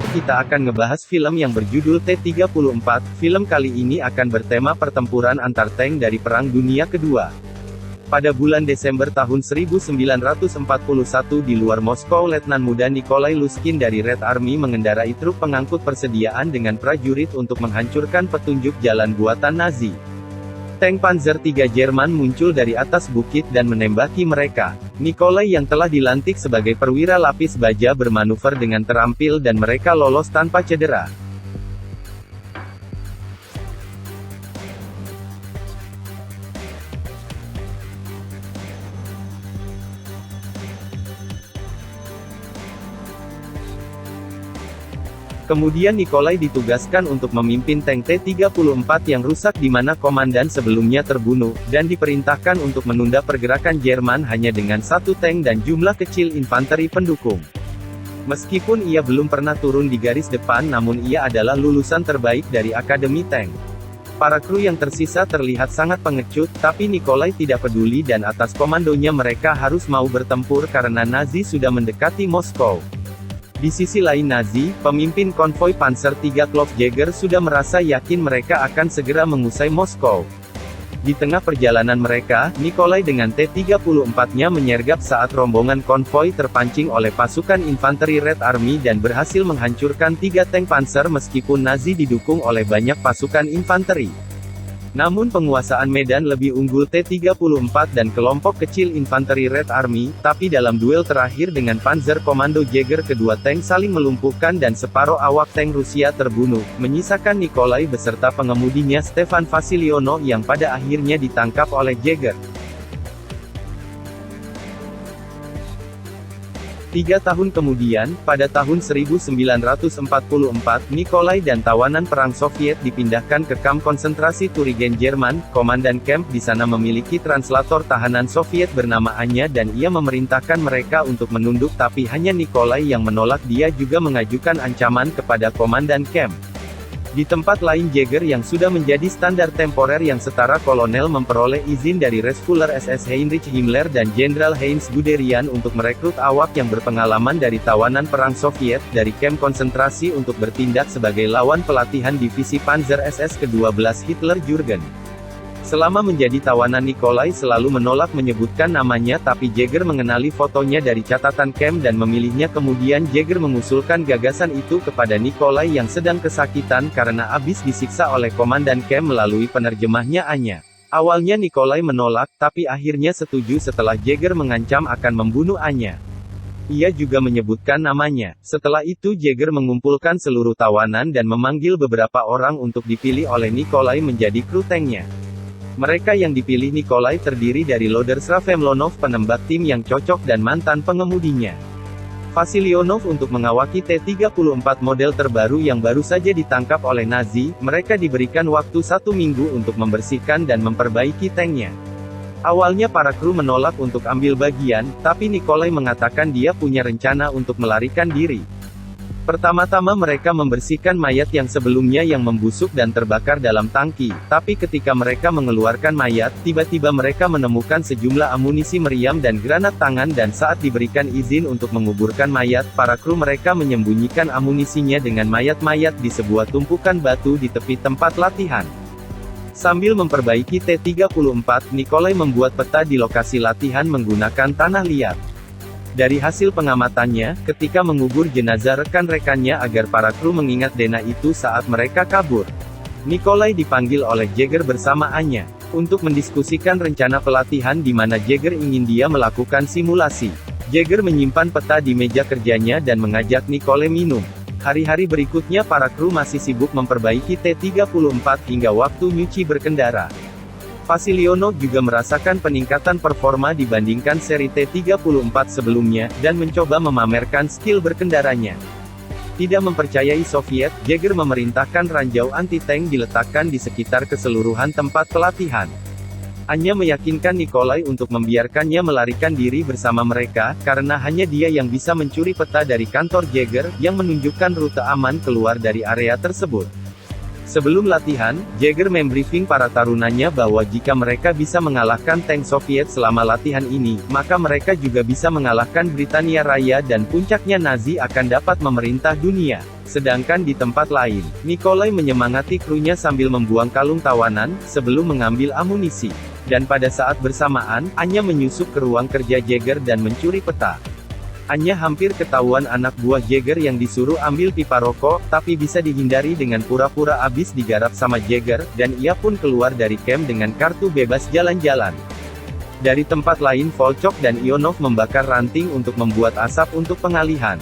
kita akan ngebahas film yang berjudul T-34. Film kali ini akan bertema pertempuran antar tank dari Perang Dunia Kedua. Pada bulan Desember tahun 1941 di luar Moskow, Letnan muda Nikolai Luskin dari Red Army mengendarai truk pengangkut persediaan dengan prajurit untuk menghancurkan petunjuk jalan buatan Nazi. Tank Panzer III Jerman muncul dari atas bukit dan menembaki mereka. Nikolai yang telah dilantik sebagai perwira lapis baja bermanuver dengan terampil dan mereka lolos tanpa cedera. Kemudian Nikolai ditugaskan untuk memimpin tank T-34 yang rusak di mana komandan sebelumnya terbunuh, dan diperintahkan untuk menunda pergerakan Jerman hanya dengan satu tank dan jumlah kecil infanteri pendukung. Meskipun ia belum pernah turun di garis depan, namun ia adalah lulusan terbaik dari Akademi Tank. Para kru yang tersisa terlihat sangat pengecut, tapi Nikolai tidak peduli dan atas komandonya mereka harus mau bertempur karena Nazi sudah mendekati Moskow. Di sisi lain Nazi, pemimpin konvoi Panzer III Klaus Jäger sudah merasa yakin mereka akan segera mengusai Moskow. Di tengah perjalanan mereka, Nikolai dengan T-34-nya menyergap saat rombongan konvoi terpancing oleh pasukan infanteri Red Army dan berhasil menghancurkan 3 tank Panzer meskipun Nazi didukung oleh banyak pasukan infanteri. Namun penguasaan medan lebih unggul T-34 dan kelompok kecil infanteri Red Army, tapi dalam duel terakhir dengan Panzer Komando Jäger kedua tank saling melumpuhkan dan separuh awak tank Rusia terbunuh, menyisakan Nikolai beserta pengemudinya Stefan Vasilionov yang pada akhirnya ditangkap oleh Jäger. 3 tahun kemudian, pada tahun 1944, Nikolai dan tawanan perang Soviet dipindahkan ke kamp konsentrasi Turigen Jerman. Komandan kamp di sana memiliki translator tahanan Soviet bernama Anya dan ia memerintahkan mereka untuk menunduk, tapi hanya Nikolai yang menolak. Dia juga mengajukan ancaman kepada komandan kamp. Di tempat lain Jäger yang sudah menjadi standar temporer yang setara kolonel memperoleh izin dari Reichsführer SS Heinrich Himmler dan Jenderal Heinz Guderian untuk merekrut awak yang berpengalaman dari tawanan perang Soviet dari kamp konsentrasi untuk bertindak sebagai lawan pelatihan divisi Panzer SS ke-12 Hitler Jurgen. Selama menjadi tawanan Nikolai selalu menolak menyebutkan namanya, tapi Jäger mengenali fotonya dari catatan kamp dan memilihnya. Kemudian Jäger mengusulkan gagasan itu kepada Nikolai yang sedang kesakitan karena habis disiksa oleh komandan kamp melalui penerjemahnya Anya. Awalnya Nikolai menolak, tapi akhirnya setuju setelah Jäger mengancam akan membunuh Anya. Ia juga menyebutkan namanya. Setelah itu Jäger mengumpulkan seluruh tawanan dan memanggil beberapa orang untuk dipilih oleh Nikolai menjadi kru tanknya. Mereka yang dipilih Nikolai terdiri dari Loder Sravemlonov, penembak tim yang cocok dan mantan pengemudinya. Vasilionov untuk mengawaki T-34 model terbaru yang baru saja ditangkap oleh Nazi. Mereka diberikan waktu 1 minggu untuk membersihkan dan memperbaiki tanknya. Awalnya para kru menolak untuk ambil bagian, tapi Nikolai mengatakan dia punya rencana untuk melarikan diri. Pertama-tama mereka membersihkan mayat yang sebelumnya yang membusuk dan terbakar dalam tangki, tapi ketika mereka mengeluarkan mayat, tiba-tiba mereka menemukan sejumlah amunisi meriam dan granat tangan dan saat diberikan izin untuk menguburkan mayat, para kru mereka menyembunyikan amunisinya dengan mayat-mayat di sebuah tumpukan batu di tepi tempat latihan. Sambil memperbaiki T-34, Nikolai membuat peta di lokasi latihan menggunakan tanah liat. Dari hasil pengamatannya, ketika mengubur jenazah rekan-rekannya agar para kru mengingat dena itu saat mereka kabur, Nikolai dipanggil oleh Jäger bersama Anya untuk mendiskusikan rencana pelatihan di mana Jäger ingin dia melakukan simulasi. Jäger menyimpan peta di meja kerjanya dan mengajak Nikolai minum. Hari-hari berikutnya para kru masih sibuk memperbaiki T-34 hingga waktu nyuci berkendara. Vasilionov juga merasakan peningkatan performa dibandingkan seri T-34 sebelumnya, dan mencoba memamerkan skill berkendaranya. Tidak mempercayai Soviet, Jäger memerintahkan ranjau anti-tank diletakkan di sekitar keseluruhan tempat pelatihan. Anya meyakinkan Nikolai untuk membiarkannya melarikan diri bersama mereka, karena hanya dia yang bisa mencuri peta dari kantor Jäger, yang menunjukkan rute aman keluar dari area tersebut. Sebelum latihan, Jaeger membriefing para tarunanya bahwa jika mereka bisa mengalahkan tank Soviet selama latihan ini, maka mereka juga bisa mengalahkan Britania Raya dan puncaknya Nazi akan dapat memerintah dunia. Sedangkan di tempat lain, Nikolai menyemangati krunya sambil membuang kalung tawanan, sebelum mengambil amunisi. Dan pada saat bersamaan, Anya menyusup ke ruang kerja Jaeger dan mencuri peta. Anya hampir ketahuan anak buah Jaeger yang disuruh ambil pipa rokok, tapi bisa dihindari dengan pura-pura abis digarap sama Jaeger, dan ia pun keluar dari camp dengan kartu bebas jalan-jalan. Dari tempat lain Volchok dan Ionov membakar ranting untuk membuat asap untuk pengalihan.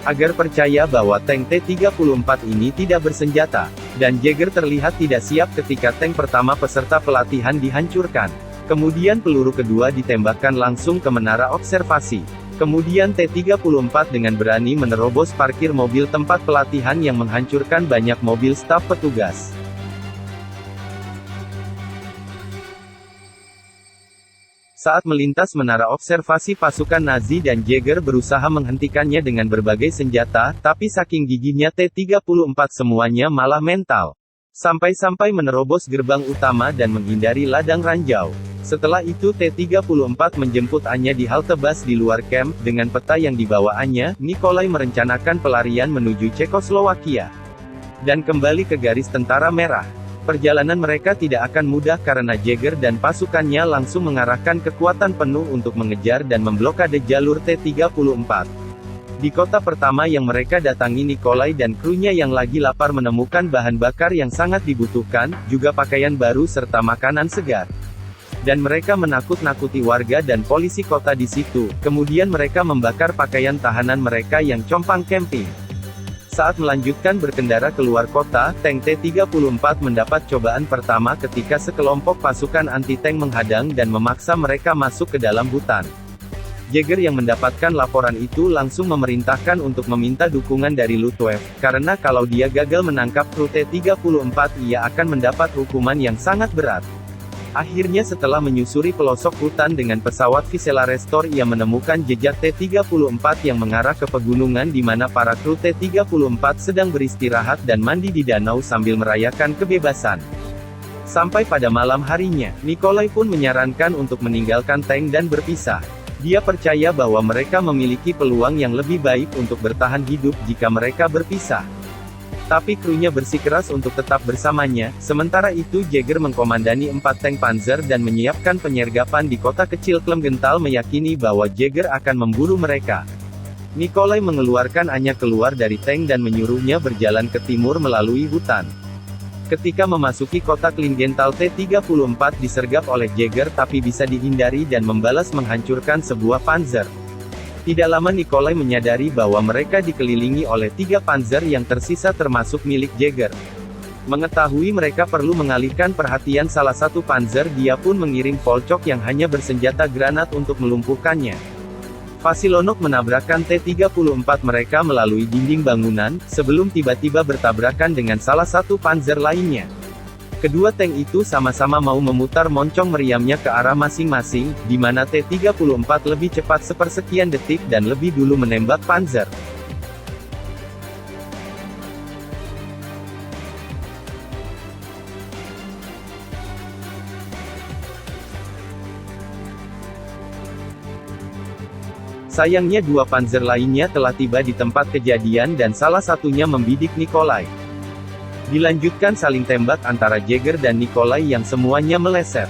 Agar percaya bahwa tank T-34 ini tidak bersenjata, dan Jaeger terlihat tidak siap ketika tank pertama peserta pelatihan dihancurkan. Kemudian peluru kedua ditembakkan langsung ke menara observasi. Kemudian T-34 dengan berani menerobos parkir mobil tempat pelatihan yang menghancurkan banyak mobil staf petugas. Saat melintas menara observasi pasukan Nazi dan Jaeger berusaha menghentikannya dengan berbagai senjata, tapi saking gigihnya T-34 semuanya malah mental. Sampai-sampai menerobos gerbang utama dan menghindari ladang ranjau. Setelah itu T-34 menjemput Anya di halte bus di luar camp, dengan peta yang dibawa Anya, Nikolai merencanakan pelarian menuju Cekoslowakia. Dan kembali ke garis tentara merah. Perjalanan mereka tidak akan mudah karena Jaeger dan pasukannya langsung mengarahkan kekuatan penuh untuk mengejar dan memblokade jalur T-34. Di kota pertama yang mereka datangi Nikolai dan krunya yang lagi lapar menemukan bahan bakar yang sangat dibutuhkan, juga pakaian baru serta makanan segar. Dan mereka menakut-nakuti warga dan polisi kota di situ. Kemudian mereka membakar pakaian tahanan mereka yang compang camping. Saat melanjutkan berkendara keluar kota, tank T-34 mendapat cobaan pertama ketika sekelompok pasukan anti-tank menghadang dan memaksa mereka masuk ke dalam hutan. Jaeger yang mendapatkan laporan itu langsung memerintahkan untuk meminta dukungan dari Luftwaffe, karena kalau dia gagal menangkap kru T-34 ia akan mendapat hukuman yang sangat berat. Akhirnya setelah menyusuri pelosok hutan dengan pesawat Vizela Restor ia menemukan jejak T-34 yang mengarah ke pegunungan di mana para kru T-34 sedang beristirahat dan mandi di danau sambil merayakan kebebasan. Sampai pada malam harinya, Nikolai pun menyarankan untuk meninggalkan tank dan berpisah. Dia percaya bahwa mereka memiliki peluang yang lebih baik untuk bertahan hidup jika mereka berpisah. Tapi krunya bersikeras untuk tetap bersamanya. Sementara itu Jaeger mengkomandani 4 tank Panzer dan menyiapkan penyergapan di kota kecil Klemgenthal meyakini bahwa Jaeger akan memburu mereka. Nikolai mengeluarkan Anya keluar dari tank dan menyuruhnya berjalan ke timur melalui hutan. Ketika memasuki kota Klingenthal T-34 disergap oleh Jaeger tapi bisa dihindari dan membalas menghancurkan sebuah Panzer. Tidak lama Nikolai menyadari bahwa mereka dikelilingi oleh 3 panzer yang tersisa termasuk milik Jaeger. Mengetahui mereka perlu mengalihkan perhatian salah satu panzer dia pun mengirim Volchok yang hanya bersenjata granat untuk melumpuhkannya. Vasilonok menabrakkan T-34 mereka melalui dinding bangunan, sebelum tiba-tiba bertabrakan dengan salah satu panzer lainnya. Kedua tank itu sama-sama mau memutar moncong meriamnya ke arah masing-masing, di mana T-34 lebih cepat sepersekian detik dan lebih dulu menembak panzer. Sayangnya 2 panzer lainnya telah tiba di tempat kejadian dan salah satunya membidik Nikolai. Dilanjutkan saling tembak antara Jaeger dan Nikolai yang semuanya meleset.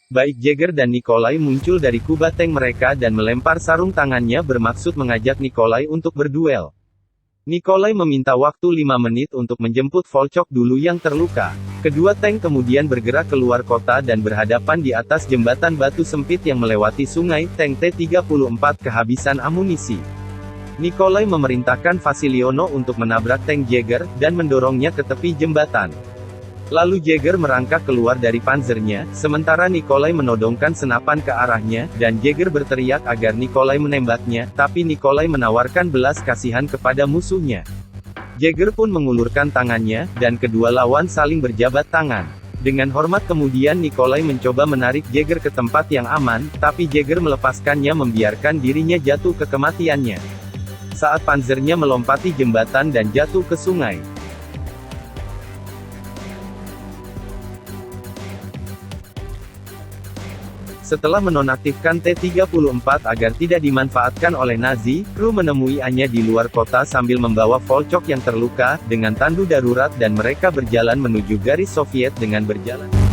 Baik Jaeger dan Nikolai muncul dari kubah tank mereka dan melempar sarung tangannya bermaksud mengajak Nikolai untuk berduel. Nikolai meminta waktu 5 menit untuk menjemput Volchok dulu yang terluka. Kedua tank kemudian bergerak keluar kota dan berhadapan di atas jembatan batu sempit yang melewati sungai. Tank T-34 kehabisan amunisi. Nikolai memerintahkan Vasilionov untuk menabrak tank Jaeger, dan mendorongnya ke tepi jembatan. Lalu Jaeger merangkak keluar dari panzernya, sementara Nikolai menodongkan senapan ke arahnya, dan Jaeger berteriak agar Nikolai menembaknya, tapi Nikolai menawarkan belas kasihan kepada musuhnya. Jaeger pun mengulurkan tangannya, dan kedua lawan saling berjabat tangan. Dengan hormat kemudian Nikolai mencoba menarik Jaeger ke tempat yang aman, tapi Jaeger melepaskannya membiarkan dirinya jatuh ke kematiannya. saat panzernya melompati jembatan dan jatuh ke sungai. Setelah menonaktifkan T-34 agar tidak dimanfaatkan oleh Nazi, kru menemui Anya di luar kota sambil membawa Volchok yang terluka, dengan tandu darurat dan mereka berjalan menuju garis Soviet dengan berjalan.